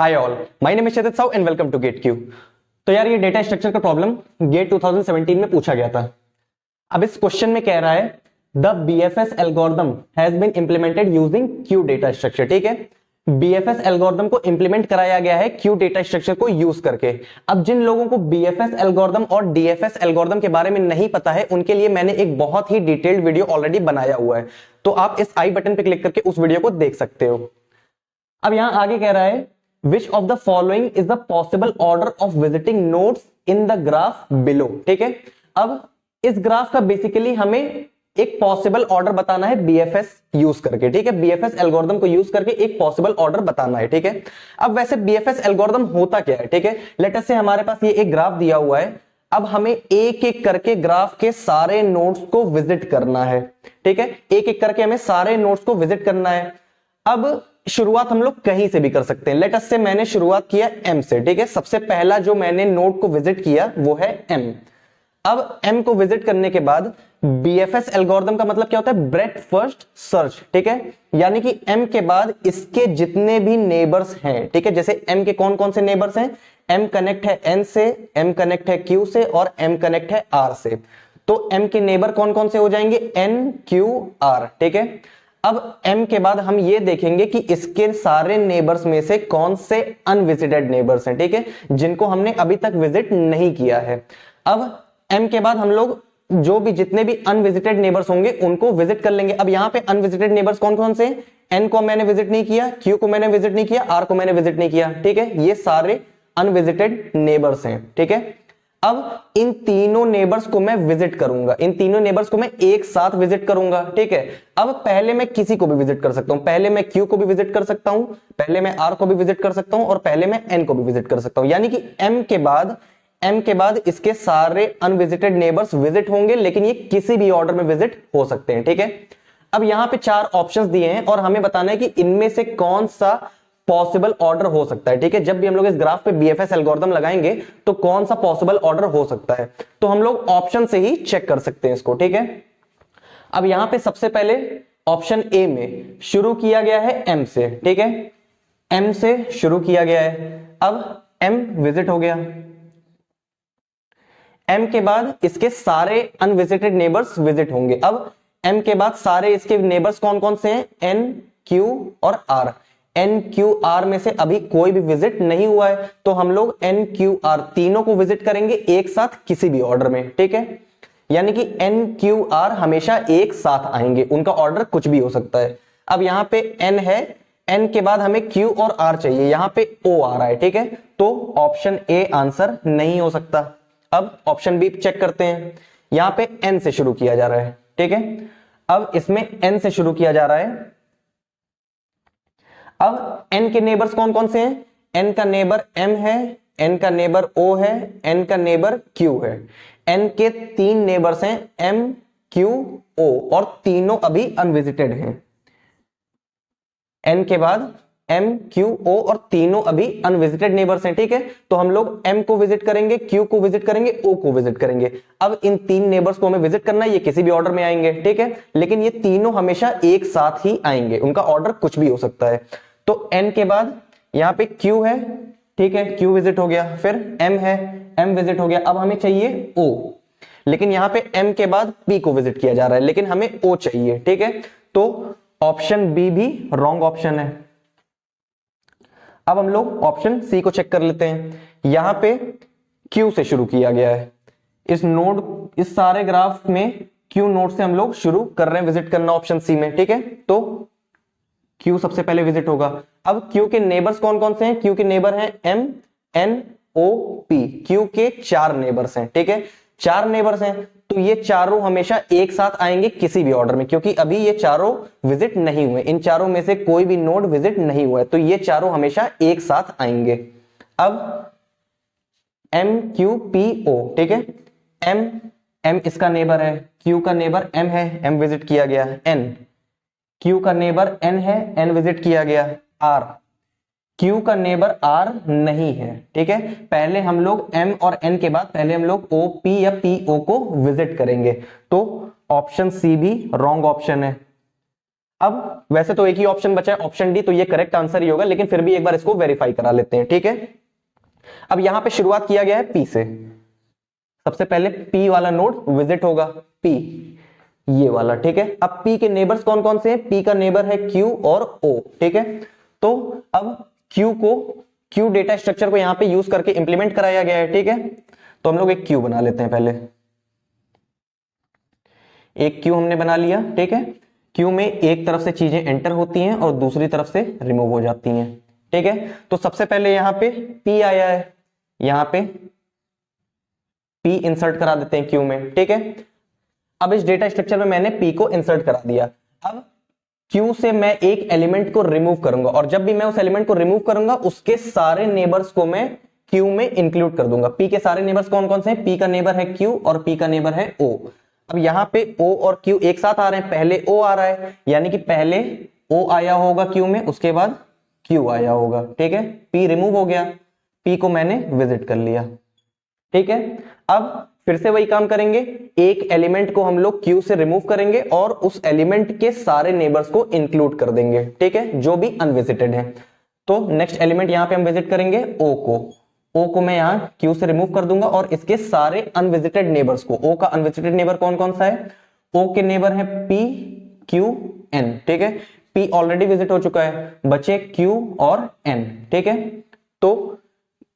Hi all, my name is Kshitij Sahu and welcome to GATE Q. तो यार ये data structure का प्रॉब्लम गेट 2017 में पूछा गया था। अब इस क्वेश्चन में कह रहा है the BFS algorithm has been implemented using queue data structure. ठीक है, बीएफएस एल्गोरिथम को इंप्लीमेंट कराया गया है क्यू डेटा स्ट्रक्चर को यूज करके। अब जिन लोगों को बीएफएस एल्गोरिथम और डीएफएस एल्गोरिथम के बारे में नहीं पता है उनके लिए मैंने एक बहुत ही डिटेल्ड वीडियो ऑलरेडी बनाया हुआ है, तो आप इस आई बटन पे क्लिक करके उस वीडियो को देख सकते हो। अब यहां आगे कह रहा है Which of the following is the possible order of visiting nodes in the graph below। ठीक है, अब इस ग्राफ का बेसिकली हमें एक पॉसिबल ऑर्डर बताना है बीएफएस यूज करके। ठीक है, बीएफएस एल्गोरिथम को यूज करके एक पॉसिबल ऑर्डर बताना है। ठीक है, अब वैसे बीएफएस एल्गोरिथम होता क्या है? ठीक है, लेट अस से हमारे पास ये एक ग्राफ दिया हुआ है। अब हमें एक एक करके ग्राफ के सारे नोड्स को विजिट करना है। ठीक है, एक एक करके हमें सारे नोड्स को विजिट करना है। अब शुरुआत हम लोग कहीं से भी कर सकते हैं। लेट अस से मैंने शुरुआत किया एम से। ठीक है, सबसे पहला जो मैंने नोड को विजिट किया वो है एम। अब एम को विजिट करने के बाद बीएफएस एल्गोरिथम का मतलब क्या होता है? Breath first search. ठीक है, यानी कि एम के बाद इसके जितने भी नेबर्स हैं, ठीक है, जैसे एम के कौन कौन से नेबर्स हैं? एम कनेक्ट है एन से, एम कनेक्ट है क्यू से और एम कनेक्ट है आर से। तो एम के नेबर कौन कौन से हो जाएंगे? N Q R. ठीक है, अब m के बाद हम ये देखेंगे कि इसके सारे नेबर्स में से कौन से अनविजिटेड नेबर्स हैं। ठीक है, जिनको हमने अभी तक विजिट नहीं किया है। अब m के बाद हम लोग जो भी जितने भी अनविजिटेड नेबर्स होंगे उनको विजिट कर लेंगे। अब यहां पे अनविजिटेड नेबर्स कौन कौन से हैं? n को मैंने विजिट नहीं किया, q को मैंने विजिट नहीं किया, r को मैंने विजिट नहीं किया। ठीक है, ये सारे अनविजिटेड नेबर्स हैं। ठीक है, अब इन तीनों नेबर्स को मैं विजिट करूंगा, इन तीनों नेबर्स को मैं एक साथ विजिट करूंगा। ठीक है, अब पहले मैं किसी को भी विजिट कर सकता हूं, पहले मैं क्यू को भी विजिट कर सकता हूं, पहले मैं आर को भी विजिट कर सकता हूं और पहले मैं एन को भी विजिट कर सकता हूं। यानी कि एम के बाद इसके सारे अनविजिटेड नेबर्स विजिट होंगे, लेकिन ये किसी भी ऑर्डर में विजिट हो सकते हैं। ठीक है, अब यहां पे 4 ऑप्शंस दिए हैं और हमें बताना है कि इनमें से कौन सा पॉसिबल ऑर्डर हो सकता है। ठीक है, जब भी हम लोग इस ग्राफ पे बीएफएस एल्गोरिथम लगाएंगे तो कौन सा पॉसिबल ऑर्डर हो सकता है, तो हम लोग ऑप्शन से ही चेक कर सकते हैं इसको। ठीक है, अब यहां पे सबसे पहले ऑप्शन ए में शुरू किया गया है एम से। ठीक है, एम से शुरू किया गया है। अब एम विजिट हो गया, एम के बाद इसके सारे अनविजिटेड नेबर्स विजिट होंगे। अब एम के बाद सारे इसके नेबर्स कौन कौन से हैं? एन क्यू और आर। एन क्यू आर में से अभी कोई भी विजिट नहीं हुआ है, तो हम लोग एन क्यू आर तीनों को विजिट करेंगे एक साथ किसी भी ऑर्डर में। ठीक है, यानी कि एन क्यू आर हमेशा एक साथ आएंगे, उनका ऑर्डर कुछ भी हो सकता है। अब यहां पे एन है, एन के बाद हमें क्यू और आर चाहिए, यहां पे ओ आ रहा है। ठीक है, तो ऑप्शन ए आंसर नहीं हो सकता। अब ऑप्शन बी चेक करते हैं, यहां पे एन से शुरू किया जा रहा है। ठीक है, अब इसमें एन से शुरू किया जा रहा है। अब n के नेबर्स कौन कौन से हैं? n का नेबर m है, n का नेबर o है, n का नेबर q है। n के 3 नेबर्स हैं m, q, o और तीनों अभी अनविजिटेड हैं। n के बाद m, q, o और तीनों अभी अनविजिटेड नेबर्स हैं। ठीक है, तो हम लोग m को विजिट करेंगे, q को विजिट करेंगे, o को विजिट करेंगे। अब इन 3 नेबर्स को हमें विजिट करना है, ये किसी भी ऑर्डर में आएंगे। ठीक है, लेकिन ये तीनों हमेशा एक साथ ही आएंगे, उनका ऑर्डर कुछ भी हो सकता है। तो n के बाद यहां पे q है। ठीक है, q विजिट हो गया, फिर m है, m विजिट हो गया। अब हमें चाहिए o, लेकिन यहां पे m के बाद p को विजिट किया जा रहा है, लेकिन हमें o चाहिए। ठीक है, तो ऑप्शन बी भी रॉन्ग ऑप्शन है। अब हम लोग ऑप्शन सी को चेक कर लेते हैं। यहां पे q से शुरू किया गया है, इस सारे ग्राफ में q नोड से हम लोग शुरू कर रहे हैं विजिट करना ऑप्शन सी में। ठीक है, तो Q सबसे पहले विजिट होगा। अब Q के नेबर्स कौन कौन से हैं? Q के नेबर हैं M, N, O, P। Q के 4 नेबर्स हैं। ठीक है, 4 नेबर्स हैं, तो ये चारों हमेशा एक साथ आएंगे किसी भी ऑर्डर में, क्योंकि अभी ये चारों विजिट नहीं हुए, इन चारों में से कोई भी नोड विजिट नहीं हुआ है, तो ये चारों हमेशा एक साथ आएंगे। अब M, Q, P, O। ठीक है, M इसका नेबर है, Q का नेबर M है, M विजिट किया गया। N, Q का नेबर n है, n विजिट किया गया। R, Q का नेबर R नहीं है। ठीक है, पहले हम लोग M और N के बाद पहले हम लोग OP या PO को विजिट करेंगे, तो ऑप्शन सी भी रॉन्ग ऑप्शन है। अब वैसे तो एक ही ऑप्शन बचा है, ऑप्शन डी, तो ये करेक्ट आंसर ही होगा, लेकिन फिर भी एक बार इसको वेरीफाई करा लेते हैं, ठीक है। अब यहां पे शुरुआत किया गया है पी से, सबसे पहले पी वाला नोड विजिट होगा, पी ये वाला, ठीक है। अब पी के नेबर्स कौन कौन से हैं, पी का नेबर है क्यू और ओ, ठीक है। तो अब क्यू डेटा स्ट्रक्चर को यहां पे यूज करके इंप्लीमेंट कराया गया है, ठीक है। तो हम लोग एक क्यू बना लेते हैं, पहले एक क्यू हमने बना लिया, ठीक है। क्यू में एक तरफ से चीजें एंटर होती हैं और दूसरी तरफ से रिमूव हो जाती हैं, ठीक है। तो सबसे पहले यहां पे पी आया है, यहां पे पी इंसर्ट करा देते हैं क्यू में, ठीक है। अब इस डेटा स्ट्रक्चर में मैंने पी को इंसर्ट करा दिया। अब क्यू से मैं एक एलिमेंट को रिमूव करूंगा, और जब भी मैं उस एलिमेंट को रिमूव करूंगा उसके सारे नेबर्स को मैं क्यू में इंक्लूड कर दूंगा। पी के सारे नेबर्स कौन कौन से हैं, पी का नेबर है क्यू और पी का नेबर है ओ। अब यहां पे ओ और क्यू एक साथ आ रहे हैं, पहले ओ आ रहा है, यानी कि पहले ओ आया होगा क्यू में, उसके बाद क्यू आया होगा, ठीक है। पी रिमूव हो गया, पी को मैंने विजिट कर लिया, ठीक है। अब फिर से वही काम करेंगे, एक एलिमेंट को हम लोग क्यू से रिमूव करेंगे और उस एलिमेंट के सारे नेबर्स को इंक्लूड कर देंगे, ठीक है, जो भी अनविजिटेड है। तो नेक्स्ट एलिमेंट यहां पे हम विजिट करेंगे ओ को मैं यहां क्यू से रिमूव कर दूंगा और इसके सारे अनविजिटेड नेबर्स को, ओ का अनविजिटेड नेबर कौन कौन सा है, ओ के नेबर है पी क्यू एन, ठीक है। पी ऑलरेडी विजिट हो चुका है, बचे क्यू और एन, ठीक है। तो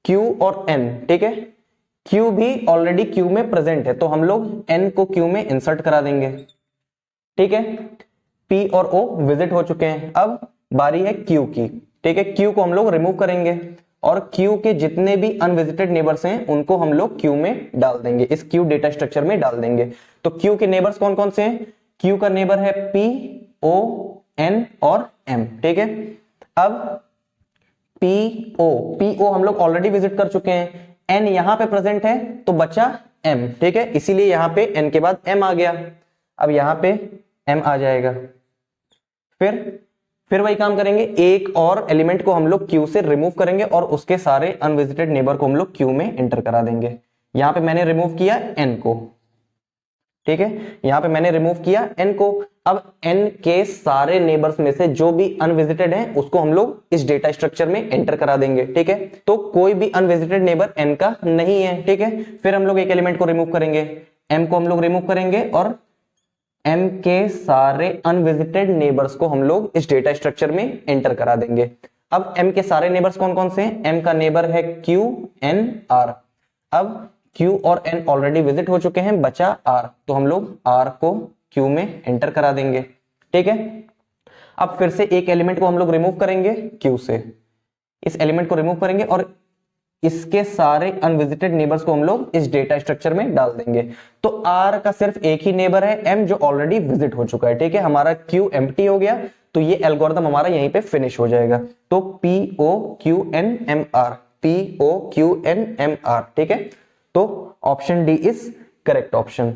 क्यू और एन, ठीक है, क्यू भी ऑलरेडी क्यू में प्रेजेंट है, तो हम लोग एन को क्यू में इंसर्ट करा देंगे, ठीक है। पी और ओ विजिट हो चुके हैं, अब बारी है क्यू की, ठीक है। क्यू को हम लोग रिमूव करेंगे और क्यू के जितने भी अनविजिटेड नेबर्स हैं उनको हम लोग क्यू में डाल देंगे, इस क्यू डेटा स्ट्रक्चर में डाल देंगे। तो क्यू के नेबर्स कौन कौन से हैं, क्यू का नेबर है पी ओ एन और एम, ठीक है। अब पी ओ हम लोग ऑलरेडी विजिट कर चुके हैं, एन यहां पे प्रेजेंट है तो बचा एम, ठीक है, इसीलिए यहां पे एन के बाद एम आ गया। अब यहां पे एम आ जाएगा, फिर वही काम करेंगे, एक और एलिमेंट को हम लोग क्यू से रिमूव करेंगे और उसके सारे अनविजिटेड नेबर को हम लोग क्यू में एंटर करा देंगे। यहां पे मैंने रिमूव किया एन को, ठीक है, यहां पे मैंने रिमूव किया एन को। अब एन के सारे नेबर्स में से जो भी अनविजिटेड हैं उसको हम लोग इस डेटा स्ट्रक्चर में एंटर करा देंगे, ठीक है। तो कोई भी अनविजिटेड नेबर एन का नहीं है, ठीक है। फिर हम लोग एक एलिमेंट को रिमूव करेंगे, एम को हम लोग रिमूव करेंगे और एम के सारे अनविजिटेड नेबर्स को हम लोग इस डेटा स्ट्रक्चर में एंटर करा देंगे। अब एम के सारे नेबर्स कौन कौन से हैं, एम का नेबर है क्यू एन आर। अब क्यू और एन ऑलरेडी विजिट हो चुके हैं, बचा आर, तो हम लोग आर को क्यू में एंटर करा देंगे, ठीक है। अब फिर से एक एलिमेंट को हम लोग रिमूव करेंगे क्यू से, इस एलिमेंट को रिमूव करेंगे और इसके सारे अनविजिटेड नेबर्स को हम लोग इस डेटा स्ट्रक्चर में डाल देंगे। तो आर का सिर्फ एक ही नेबर है एम, जो ऑलरेडी विजिट हो चुका है, ठीक है। हमारा क्यू एम्प्टी हो गया, तो ये एल्गोरिथम हमारा यहीं पे फिनिश हो जाएगा। तो P O Q N M R, P O Q N M R, ठीक है। तो option D is correct option.